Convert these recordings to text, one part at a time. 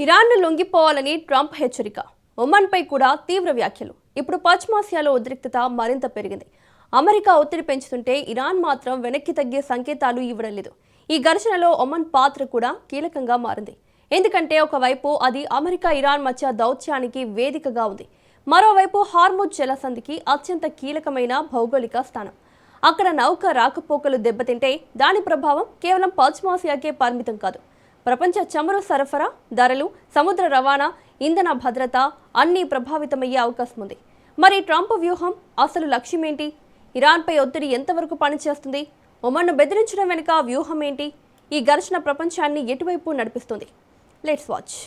ఇరాన్ను లొంగిపోవాలని Trump హెచ్చరిక. ఒమన్పై కూడా తీవ్ర వ్యాఖ్యలు. ఇప్పుడు పశ్చిమాసియాలో ఉద్రిక్తత మరింత పెరిగింది. అమెరికా ఒత్తిడి పెంచుతుంటే ఇరాన్ మాత్రం వెనక్కి తగ్గే సంకేతాలు ఇవ్వడం లేదు. ఈ ఘర్షణలో ఒమన్ పాత్ర కూడా కీలకంగా మారింది. ఎందుకంటే ఒకవైపు అది అమెరికా ఇరాన్ మధ్య దౌత్యానికి వేదికగా ఉంది. మరోవైపు హార్ముజ్ జలసంధికి అత్యంత కీలకమైన భౌగోళిక స్థానం. అక్కడ నౌక రాకపోకలు దెబ్బతింటే దాని ప్రభావం కేవలం పశ్చిమాసియాకే పరిమితం కాదు. ప్రపంచ చమురు సరఫరా, ధరలు, సముద్ర రవాణా, ఇంధన భద్రత అన్నీ ప్రభావితమయ్యే అవకాశం ఉంది. మరి ట్రంప్ వ్యూహం అసలు లక్ష్యమేంటి? ఇరాన్పై ఒత్తిడి ఎంతవరకు పనిచేస్తుంది? ఒమన్ను బెదిరించడం వెనుక వ్యూహం ఏంటి? ఈ ఘర్షణ ప్రపంచాన్ని ఎటువైపు నడిపిస్తుంది? Let's watch.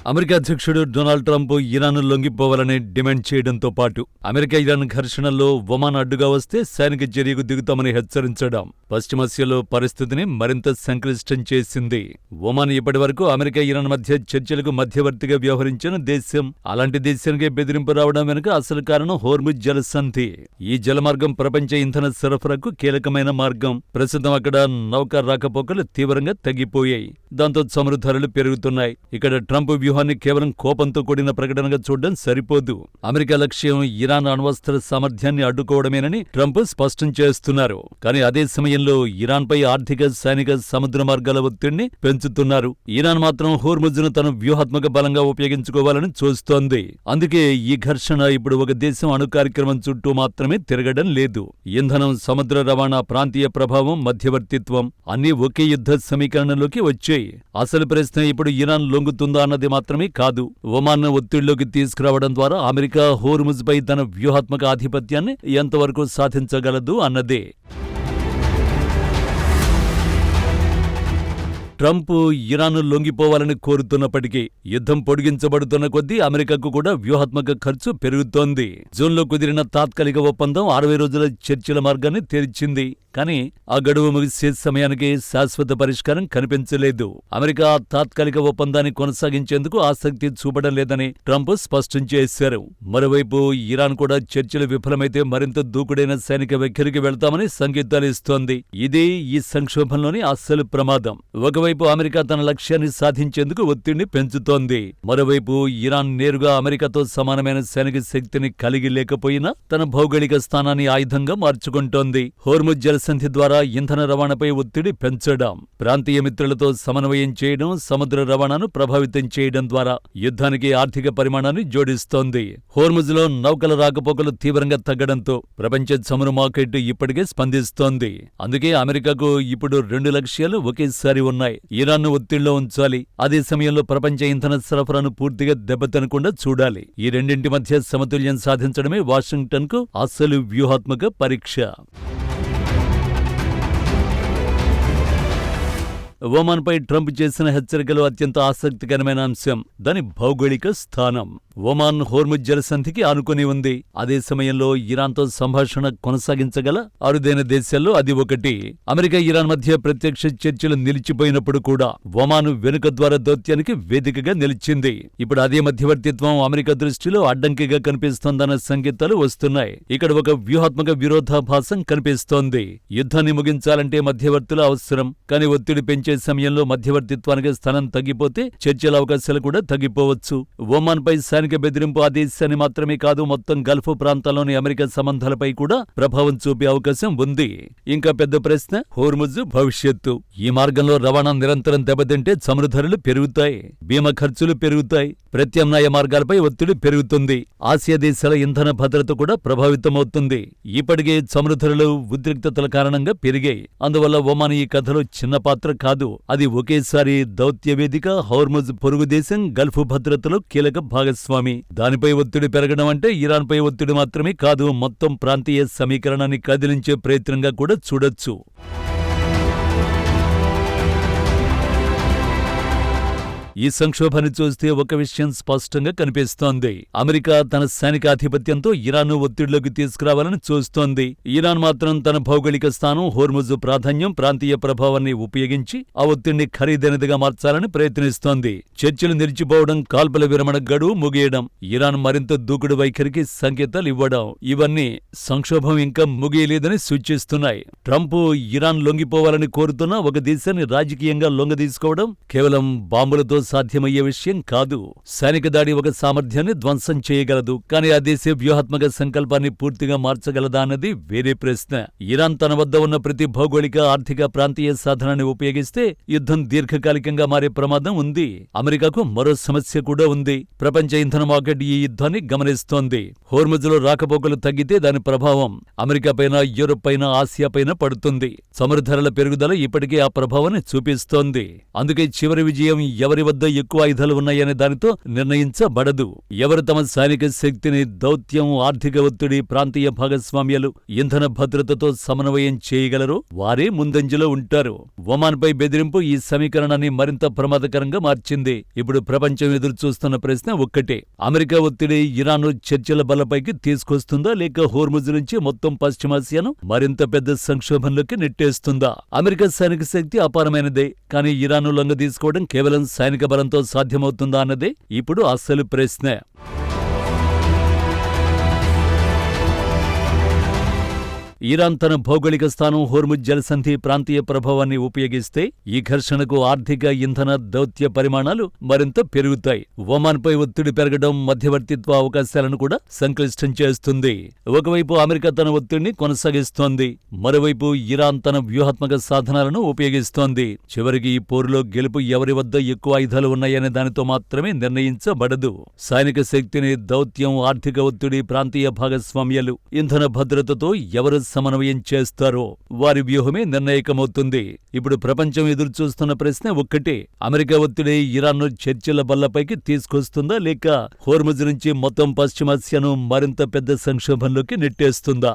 అమెరికా అధ్యక్షుడు డొనాల్డ్ ట్రంప్ ఇరాన్ లొంగిపోవాలని డిమాండ్ చేయడంతో పాటు అమెరికా ఇరాన్ ఘర్షణల్లో ఒమాన్ అడ్డుగా వస్తే సైనిక చర్యకు దిగుతామని హెచ్చరించడం పశ్చిమాసియాలో పరిస్థితిని మరింత సంక్లిష్టం చేసింది. ఒమాన్ ఇప్పటి వరకు అమెరికా ఇరాన్ మధ్య చర్చలకు మధ్యవర్తిగా వ్యవహరించిన దేశం. అలాంటి దేశానికి బెదిరింపు రావడం వెనుక అసలు కారణం హోర్ముజ్ జలసంధి. ఈ జలమార్గం ప్రపంచ ఇంధన సరఫరాకు కీలకమైన మార్గం. ప్రస్తుతం అక్కడ నౌక రాకపోకలు తీవ్రంగా తగ్గిపోయాయి. దాంతో చమురు ధరలు పెరుగుతున్నాయి. ఇక్కడ ట్రంప్ వ్యూహాన్ని కేవలం కోపంతో కూడిన ప్రకటనగా చూడడం సరిపోదు. అమెరికా లక్ష్యం ఇరాన్ అణ్వస్త్ర సామర్థ్యాన్ని అడ్డుకోవడమేనని ట్రంప్ స్పష్టం చేస్తున్నారు. కానీ అదే సమయంలో ఇరాన్పై ఆర్థిక, సైనిక, సముద్ర మార్గాల ఒత్తిడిని పెంచుతున్నారు. ఇరాన్ మాత్రం హోర్ముజ్ను తన వ్యూహాత్మక బలంగా ఉపయోగించుకోవాలని చూస్తోంది. అందుకే ఈ ఘర్షణ ఇప్పుడు ఒక దేశం అణు కార్యక్రమం చుట్టూ మాత్రమే తిరగడం లేదు. ఇంధనం, సముద్ర రవాణా, ప్రాంతీయ ప్రభావం, మధ్యవర్తిత్వం అన్నీ ఒకే యుద్ధ సమీకరణలోకి వచ్చాయి. అసలు ప్రశ్న ఇప్పుడు ఇరాన్ లొంగుతుందా అన్నది మాత్రమే కాదు. ఒమాన్ను ఒత్తిడిలోకి తీసుకురావడం ద్వారా అమెరికా హోర్ముజ్ పై తన వ్యూహాత్మక ఆధిపత్యాన్ని ఎంతవరకు సాధించగలదు అన్నదే. ట్రంప్ ఇరాన్ లొంగిపోవాలని కోరుతున్నప్పటికీ యుద్ధం పొడిగించబడుతున్న కొద్దీ అమెరికాకు కూడా వ్యూహాత్మక ఖర్చు పెరుగుతోంది. జూన్లో కుదిరిన తాత్కాలిక ఒప్పందం 60 రోజుల చర్చల మార్గాన్ని తెరిచింది. కానీ ఆ గడువు ముగిసే సమయానికి శాశ్వత పరిష్కారం కనిపించలేదు. అమెరికా తాత్కాలిక ఒప్పందాన్ని కొనసాగించేందుకు ఆసక్తి చూపడం లేదని ట్రంప్ స్పష్టం చేశారు. మరోవైపు ఇరాన్ కూడా చర్చలు విఫలమైతే మరింత దూకుడైన సైనిక వైఖరికి వెళ్తామని సంకేతాలు ఇస్తోంది. ఇదే ఈ సంక్షోభంలోని అస్సలు ప్రమాదం. ఒకవైపు అమెరికా తన లక్ష్యాన్ని సాధించేందుకు ఒత్తిడిని పెంచుతోంది. మరోవైపు ఇరాన్ నేరుగా అమెరికాతో సమానమైన సైనిక శక్తిని కలిగి లేకపోయినా తన భౌగోళిక స్థానాన్ని ఆయుధంగా మార్చుకుంటోంది. హోర్ముజ్ జలసంధి ద్వారా ఇంధన రవాణాపై ఒత్తిడి పెంచడం, ప్రాంతీయ మిత్రులతో సమన్వయం చేయడం, సముద్ర రవాణాను ప్రభావితం చేయడం ద్వారా యుద్ధానికి ఆర్థిక పరిమాణాన్ని జోడిస్తోంది. హోర్ముజ్లో నౌకల రాకపోకలు తీవ్రంగా తగ్గడంతో ప్రపంచ చమురు మార్కెట్ ఇప్పటికే స్పందిస్తోంది. అందుకే అమెరికాకు ఇప్పుడు 2 లక్ష్యాలు ఒకేసారి ఉన్నాయి. ఇరాన్ను ఒత్తిడిలో ఉంచాలి, అదే సమయంలో ప్రపంచ ఇంధన సరఫరాను పూర్తిగా దెబ్బతినకుండా చూడాలి. ఈ రెండింటి మధ్య సమతుల్యం సాధించడమే వాషింగ్టన్కు అసలు వ్యూహాత్మక పరీక్ష. ఒమాన్పై ట్రంప్ చేసిన హెచ్చరికలు అత్యంత ఆసక్తికరమైన అంశం దాని భౌగోళిక స్థానం. ఒమాన్ హోర్ముజ్ జలసంధికి ఆనుకుని ఉంది. అదే సమయంలో ఇరాన్తో సంభాషణ కొనసాగించగల అరుదైన దేశాల్లో అది ఒకటి. అమెరికా ఇరాన్ మధ్య ప్రత్యక్ష చర్చలు నిలిచిపోయినప్పుడు కూడా ఒమాన్ వెనుక ద్వారా దౌత్యానికి వేదికగా నిలిచింది. ఇప్పుడు అదే మధ్యవర్తిత్వం అమెరికా దృష్టిలో అడ్డంకిగా కనిపిస్తోందన్న సంకేతాలు వస్తున్నాయి. ఇక్కడ ఒక వ్యూహాత్మక విరోధాభాసం కనిపిస్తోంది. యుద్ధాన్ని ముగించాలంటే మధ్యవర్తుల అవసరం. కానీ ఒత్తిడి పెంచే సమయంలో మధ్యవర్తిత్వానికి స్థానం తగ్గిపోతే చర్చల అవకాశాలు కూడా తగ్గిపోవచ్చు. ఒమాన్ పై సైనిక బెదిరింపు ఆ దేశాన్ని మాత్రమే కాదు, మొత్తం గల్ఫ్ ప్రాంతాల్లోని అమెరికా సంబంధాలపై కూడా ప్రభావం చూపే అవకాశం ఉంది. ఇంకా పెద్ద ప్రశ్న హోర్ముజ్ భవిష్యత్తు. ఈ మార్గంలో రవాణా నిరంతరం దెబ్బతింటే చమురు ధరలు పెరుగుతాయి, బీమా ఖర్చులు పెరుగుతాయి, ప్రత్యామ్నాయ మార్గాలపై ఒత్తిడి పెరుగుతుంది. ఆసియా దేశాల ఇంధన భద్రత కూడా ప్రభావితమవుతుంది. ఇప్పటికే చమురు ధరలు ఉద్రిక్తతల కారణంగా పెరిగాయి. అందువల్ల ఒమాన్ ఈ కథలో చిన్న పాత్ర కాదు. అది ఒకేసారి దౌత్య వేదిక, హోర్ముజ్ పొరుగు దేశం, గల్ఫ్ భద్రతలో కీలక భాగస్వామి. దానిపై ఒత్తిడి పెరగడం అంటే ఇరాన్పై ఒత్తిడి మాత్రమే కాదు, మొత్తం ప్రాంతీయ సమీకరణాన్ని కదిలించే ప్రయత్నంగా కూడా చూడొచ్చు. ఈ సంక్షోభాన్ని చూస్తే ఒక విషయం స్పష్టంగా కనిపిస్తోంది. అమెరికా తన సైనికాధిపత్యంతో ఇరాన్ను ఒత్తిడిలోకి తీసుకురావాలని చూస్తోంది. ఇరాన్ మాత్రం తన భౌగోళిక స్థానం, హోర్ముజు ప్రాధాన్యం, ప్రాంతీయ ప్రభావాన్ని ఉపయోగించి ఆ ఒత్తిడిని ఖరీదైనదిగా మార్చాలని ప్రయత్నిస్తోంది. చర్చలు నిలిచిపోవడం, కాల్పుల విరమణ గడువు ముగియడం, ఇరాన్ మరింత దూకుడు వైఖరికి సంకేతాలు ఇవ్వడం, ఇవన్నీ సంక్షోభం ఇంకా ముగియలేదని సూచిస్తున్నాయి. ట్రంప్ ఇరాన్ లొంగిపోవాలని కోరుతున్న ఒక దేశాన్ని రాజకీయంగా లొంగదీసుకోవడం కేవలం బాంబులతో సాధ్యమయ్యే విషయం కాదు. సైనిక దాడి ఒక సామర్థ్యాన్ని ధ్వంసం చేయగలదు, కానీ ఆ దేశ వ్యూహాత్మక సంకల్పాన్ని పూర్తిగా మార్చగలదా అన్నది వేరే ప్రశ్న. ఇరాన్ తన వద్ద ఉన్న ప్రతి భౌగోళిక, ఆర్థిక, ప్రాంతీయ సాధనాన్ని ఉపయోగిస్తే యుద్ధం దీర్ఘకాలికంగా మారే ప్రమాదం ఉంది. అమెరికాకు మరో సమస్య కూడా ఉంది. ప్రపంచ ఇంధన మార్కెట్ ఈ యుద్ధాన్ని గమనిస్తోంది. హోర్ముజులో రాకపోకలు తగ్గితే దాని ప్రభావం అమెరికా పైన, యూరోప్ పైన, ఆసియా పైన పడుతుంది. చమురు ధరల పెరుగుదల ఇప్పటికే ఆ ప్రభావాన్ని చూపిస్తోంది. అందుకే చివరి విజయం ఎవరి వద్ద ఎక్కువ ఆయుధాలు ఉన్నాయనే దానితో నిర్ణయించబడదు. ఎవరు తమ సైనిక శక్తిని, దౌత్యం, ఆర్థిక ఒత్తిడి, ప్రాంతీయ భాగస్వామ్యాలు, ఇంధన భద్రతతో సమన్వయం చేయగలరో వారే ముందంజలో ఉంటారు. ఒమాన్పై బెదిరింపు ఈ సమీకరణాన్ని మరింత ప్రమాదకరంగా మార్చింది. ఇప్పుడు ప్రపంచం ఎదురుచూస్తున్న ప్రశ్న ఒక్కటే: అమెరికా ఒత్తిడి ఇరాన్ను చర్చల బల్లపైకి తీసుకొస్తుందా, లేక హోర్ముజు నుంచి మొత్తం పశ్చిమాసియాను మరింత పెద్ద సంక్షోభంలోకి నెట్టేస్తుందా? అమెరికా సైనిక శక్తి అపారమైనదే, కానీ ఇరాన్ను లొంగదీసుకోవడం కేవలం సైనిక బలంతో సాధ్యమవుతుందా అన్నదే ఇప్పుడు అసలు ప్రశ్న. ఇరాన్ తన భౌగోళిక స్థానం, హోర్ముజ్ జలసంధి, ప్రాంతీయ ప్రభావాన్ని ఉపయోగిస్తే ఈ ఘర్షణకు ఆర్థిక, ఇంధన, దౌత్య పరిమాణాలు మరింత పెరుగుతాయి. ఒమాన్పై ఒత్తిడి పెరగడం మధ్యవర్తిత్వ అవకాశాలను కూడా సంక్లిష్టం చేస్తుంది. ఒకవైపు అమెరికా తన ఒత్తిడిని కొనసాగిస్తోంది, మరోవైపు ఇరాన్ తన వ్యూహాత్మక సాధనాలను ఉపయోగిస్తోంది. చివరికి ఈ పోరులో గెలుపు ఎవరి వద్ద ఎక్కువ ఆయుధాలు ఉన్నాయనే దానితో మాత్రమే నిర్ణయించబడదు. సైనిక శక్తిని, దౌత్యం, ఆర్థిక ఒత్తిడి, ప్రాంతీయ భాగస్వామ్యాలు, ఇంధన భద్రతతో ఎవరు సమన్వయం చేస్తారో వారి వ్యూహమే నిర్ణాయకమవుతుంది. ఇప్పుడు ప్రపంచం ఎదురుచూస్తున్న ప్రశ్న ఒక్కటే: అమెరికా ఒత్తిడి ఇరాన్ను చర్చల బల్లపైకి తీసుకొస్తుందా, లేక హోర్ముజ్ నుంచి మొత్తం పశ్చిమాసియాను మరింత పెద్ద సంక్షోభంలోకి నెట్టేస్తుందా?